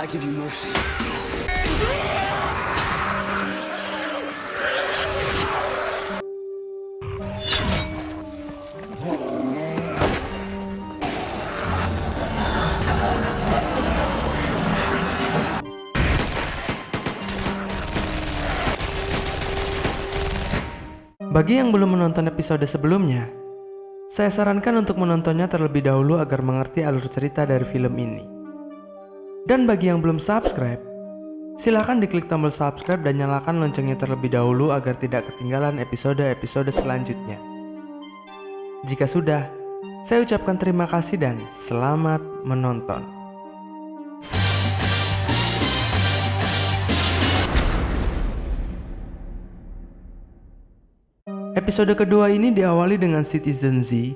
give you mercy. Bagi yang belum menonton episode sebelumnya, saya sarankan untuk menontonnya terlebih dahulu agar mengerti alur cerita dari film ini. Dan bagi yang belum subscribe, silahkan diklik tombol subscribe dan nyalakan loncengnya terlebih dahulu agar tidak ketinggalan episode-episode selanjutnya. Jika sudah, saya ucapkan terima kasih dan selamat menonton. Episode kedua ini diawali dengan Citizen Z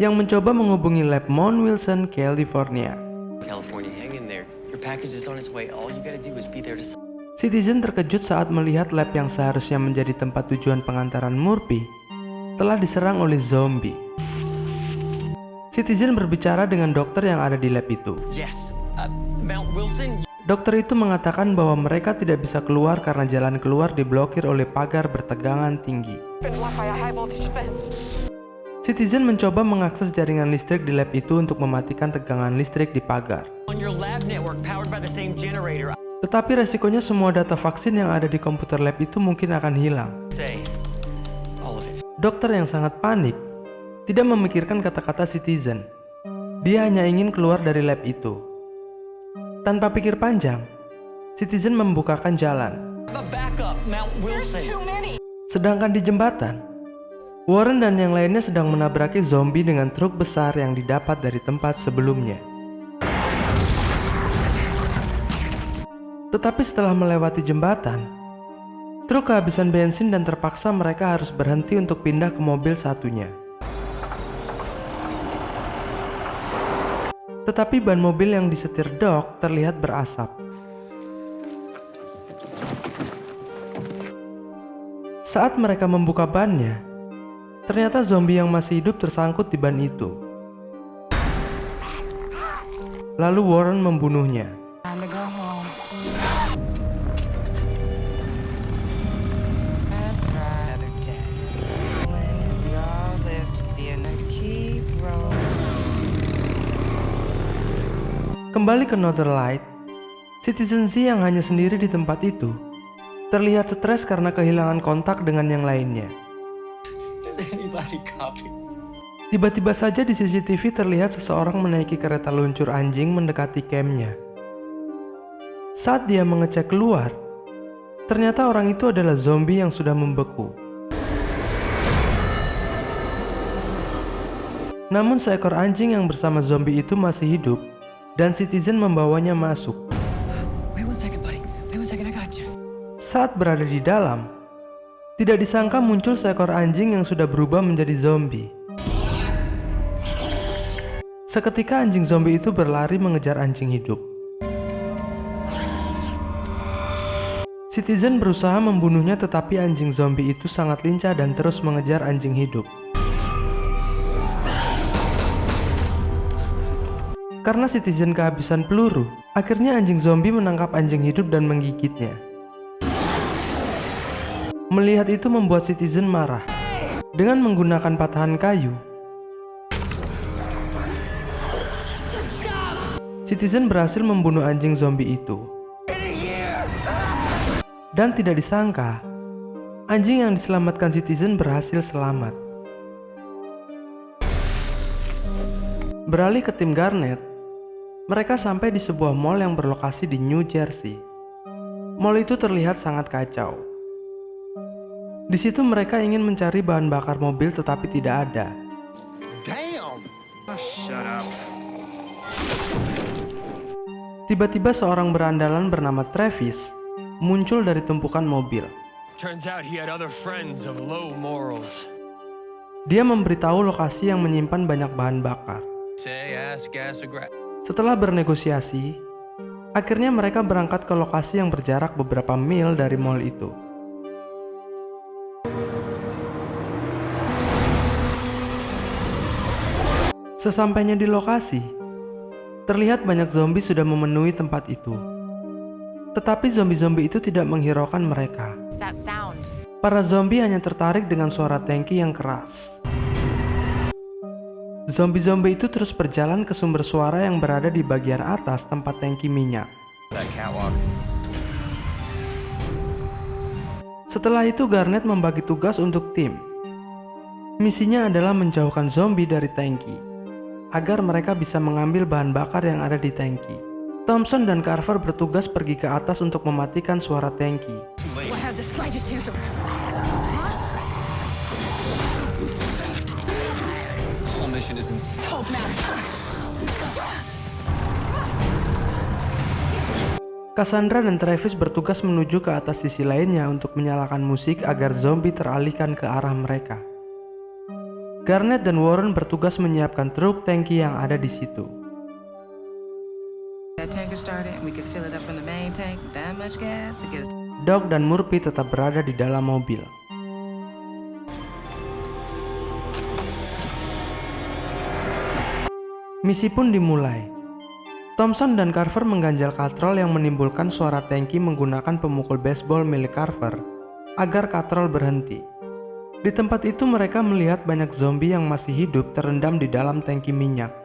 yang mencoba menghubungi lab Mount Wilson, California. Hang in there. Your package is on its way. All you gotta do is be there to. Citizen terkejut saat melihat lab yang seharusnya menjadi tempat tujuan pengantaran Murphy telah diserang oleh zombie. Citizen berbicara dengan dokter yang ada di lab itu. Yes, Mount Wilson. Dokter itu mengatakan bahwa mereka tidak bisa keluar karena jalan keluar diblokir oleh pagar bertegangan tinggi. Citizen mencoba mengakses jaringan listrik di lab itu untuk mematikan tegangan listrik di pagar. On your lab network powered by the same generator. Tetapi resikonya semua data vaksin yang ada di komputer lab itu mungkin akan hilang. Say all of it. Dokter yang sangat panik tidak memikirkan kata-kata Citizen. Dia hanya ingin keluar dari lab itu. Tanpa pikir panjang, Citizen membukakan jalan. The backup, Mount Wilson. Sedangkan di jembatan, Warren dan yang lainnya sedang menabraki zombie dengan truk besar yang didapat dari tempat sebelumnya. Tetapi setelah melewati jembatan, truk kehabisan bensin dan terpaksa mereka harus berhenti untuk pindah ke mobil satunya. Tetapi ban mobil yang disetir Doc terlihat berasap. Saat mereka membuka bannya, ternyata zombie yang masih hidup tersangkut di ban itu. Lalu Warren membunuhnya. Kembali ke Northern Light, Citizen Z yang hanya sendiri di tempat itu terlihat stres karena kehilangan kontak dengan yang lainnya. Does anybody copy? Tiba-tiba saja di CCTV terlihat seseorang menaiki kereta luncur anjing mendekati campnya. Saat dia mengecek keluar, ternyata orang itu adalah zombie yang sudah membeku. Namun seekor anjing yang bersama zombie itu masih hidup dan Citizen membawanya masuk. Wait one second, buddy. Wait one second, I got you. Saat berada di dalam, tidak disangka muncul seekor anjing yang sudah berubah menjadi zombie. Seketika anjing zombie itu berlari mengejar anjing hidup. Citizen berusaha membunuhnya tetapi anjing zombie itu sangat lincah dan terus mengejar anjing hidup. Karena Citizen kehabisan peluru, akhirnya anjing zombie menangkap anjing hidup dan menggigitnya. Melihat itu membuat Citizen marah. Dengan menggunakan patahan kayu, Citizen berhasil membunuh anjing zombie itu. Dan tidak disangka, anjing yang diselamatkan Citizen berhasil selamat. Beralih ke tim Garnet, mereka sampai di sebuah mall yang berlokasi di New Jersey. Mall itu terlihat sangat kacau. Di situ mereka ingin mencari bahan bakar mobil tetapi tidak ada. Damn! Shut up. Tiba-tiba seorang berandalan bernama Travis muncul dari tumpukan mobil. Turns out he had other friends of low morals. Dia memberitahu lokasi yang menyimpan banyak bahan bakar. Say, ass, gas, or grass. Setelah bernegosiasi, akhirnya mereka berangkat ke lokasi yang berjarak beberapa mil dari mall itu. Sesampainya di lokasi, terlihat banyak zombie sudah memenuhi tempat itu. Tetapi zombie-zombie itu tidak menghiraukan mereka. That sound. Para zombie hanya tertarik dengan suara tangki yang keras. Zombie-zombie itu terus berjalan ke sumber suara yang berada di bagian atas tempat tangki minyak. That catwalk. Setelah itu Garnet membagi tugas untuk tim. Misinya adalah menjauhkan zombie dari tangki, agar mereka bisa mengambil bahan bakar yang ada di tangki. Thompson dan Carver bertugas pergi ke atas untuk mematikan suara tangki. We'll have the slightest chance of... Whole mission is Hope now. Cassandra dan Travis bertugas menuju ke atas sisi lainnya untuk menyalakan musik agar zombie teralihkan ke arah mereka. Garnet dan Warren bertugas menyiapkan truk tangki yang ada di situ. That tanker started and we could fill it up in the main tank. That much gas, it gets... Doc dan Murphy tetap berada di dalam mobil. Misi pun dimulai. Thompson dan Carver mengganjal katrol yang menimbulkan suara tangki menggunakan pemukul baseball milik Carver agar katrol berhenti. Di tempat itu mereka melihat banyak zombie yang masih hidup terendam di dalam tangki minyak.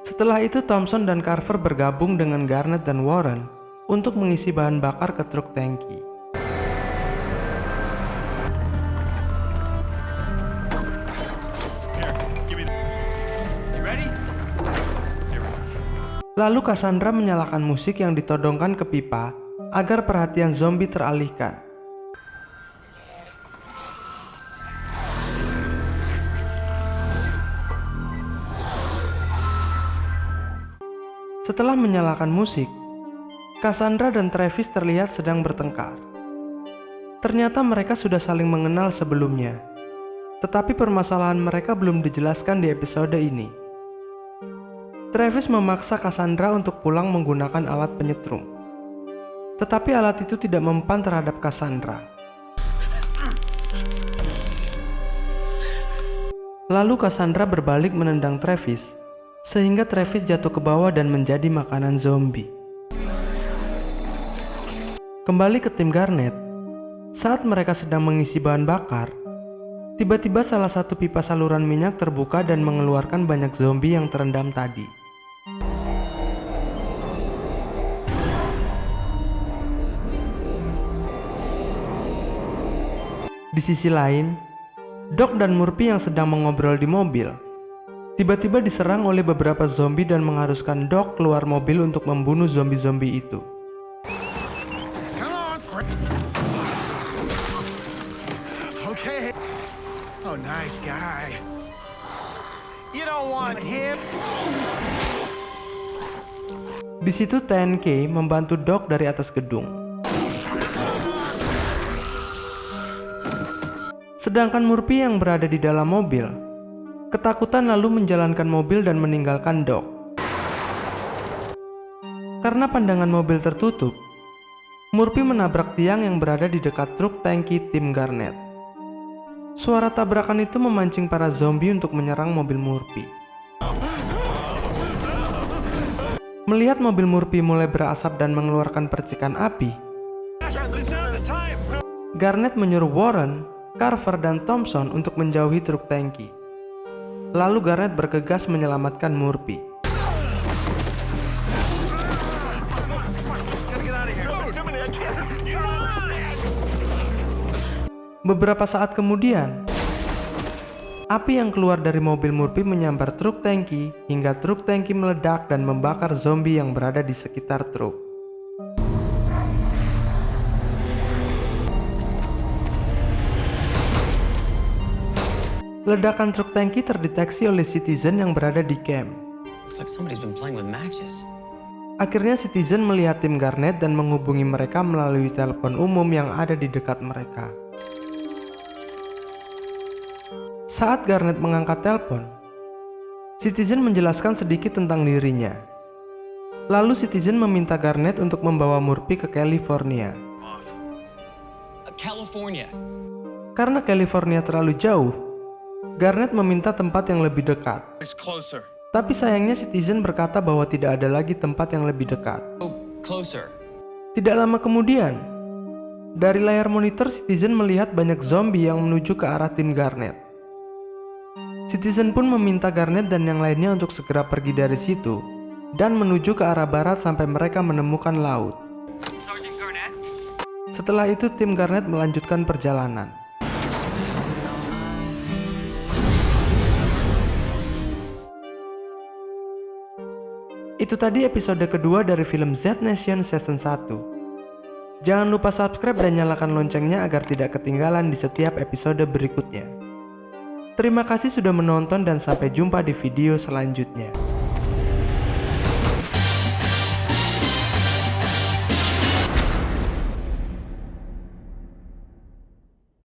Setelah itu Thompson dan Carver bergabung dengan Garnet dan Warren untuk mengisi bahan bakar ke truk tangki. Lalu Cassandra menyalakan musik yang ditodongkan ke pipa agar perhatian zombie teralihkan. Setelah menyalakan musik, Cassandra dan Travis terlihat sedang bertengkar. Ternyata mereka sudah saling mengenal sebelumnya, tetapi permasalahan mereka belum dijelaskan di episode ini. Travis memaksa Cassandra untuk pulang menggunakan alat penyetrum. Tetapi alat itu tidak mempan terhadap Cassandra. Lalu Cassandra berbalik menendang Travis, sehingga Travis jatuh ke bawah dan menjadi makanan zombie. Kembali ke tim Garnet, saat mereka sedang mengisi bahan bakar, tiba-tiba salah satu pipa saluran minyak terbuka dan mengeluarkan banyak zombie yang terendam tadi. Di sisi lain, Doc dan Murphy yang sedang mengobrol di mobil tiba-tiba diserang oleh beberapa zombie dan mengharuskan Doc keluar mobil untuk membunuh zombie-zombie itu. Come on, okay. Oh, nice guy. You don't want him. Di situ TNK membantu Doc dari atas gedung. Sedangkan Murphy yang berada di dalam mobil ketakutan lalu menjalankan mobil dan meninggalkan Doc. Karena pandangan mobil tertutup, Murphy menabrak tiang yang berada di dekat truk tangki tim Garnet. Suara tabrakan itu memancing para zombie untuk menyerang mobil Murphy. Melihat mobil Murphy mulai berasap dan mengeluarkan percikan api, Garnet menyuruh Warren, Carver, dan Thompson untuk menjauhi truk tangki. Lalu Garnet bergegas menyelamatkan Murphy. Beberapa saat kemudian, api yang keluar dari mobil Murphy menyambar truk tangki hingga truk tangki meledak dan membakar zombie yang berada di sekitar truk. Ledakan truk tangki terdeteksi oleh Citizen yang berada di camp. Looks like somebody's been playing with matches. Akhirnya Citizen melihat tim Garnet dan menghubungi mereka melalui telepon umum yang ada di dekat mereka. Saat Garnet mengangkat telepon, Citizen menjelaskan sedikit tentang dirinya. Lalu Citizen meminta Garnet untuk membawa Murphy ke California. California. Karena California terlalu jauh, Garnet meminta tempat yang lebih dekat. It's closer. Tapi sayangnya Citizen berkata bahwa tidak ada lagi tempat yang lebih dekat. Closer. Tidak lama kemudian, dari layar monitor Citizen melihat banyak zombie yang menuju ke arah tim Garnet. Citizen pun meminta Garnet dan yang lainnya untuk segera pergi dari situ dan menuju ke arah barat sampai mereka menemukan laut. Setelah itu tim Garnet melanjutkan perjalanan. Itu tadi episode kedua dari film Z Nation Season 1. Jangan lupa subscribe dan nyalakan loncengnya agar tidak ketinggalan di setiap episode berikutnya. Terima kasih sudah menonton dan sampai jumpa di video selanjutnya.